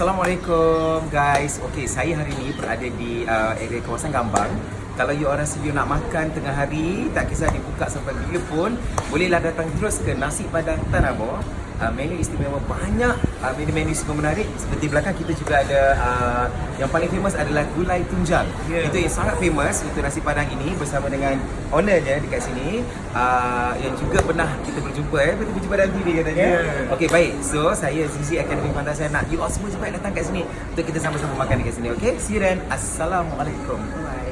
Assalamualaikum guys. Okey, saya hari ini berada di area kawasan Gambang. Kalau you orang sedia nak makan tengah hari, tak kisah dibuka sampai bila pun, bolehlah datang terus ke Nasi Padang Tanah Abang. Menu istimewa banyak, menu-menu semua menarik. Seperti belakang kita juga ada yang paling famous adalah gulai tunjang. Itu yang sangat famous untuk nasi padang ini bersama dengan ownernya dekat sini, yang juga pernah kita berjumpa betul berjumpa dalam TV katanya. Okey, baik. So saya Zizi Akademi Pantai, saya nak you all semua cepat datang kat sini untuk kita sama-sama makan dekat sini. Okey, see you then. Assalamualaikum. Bye.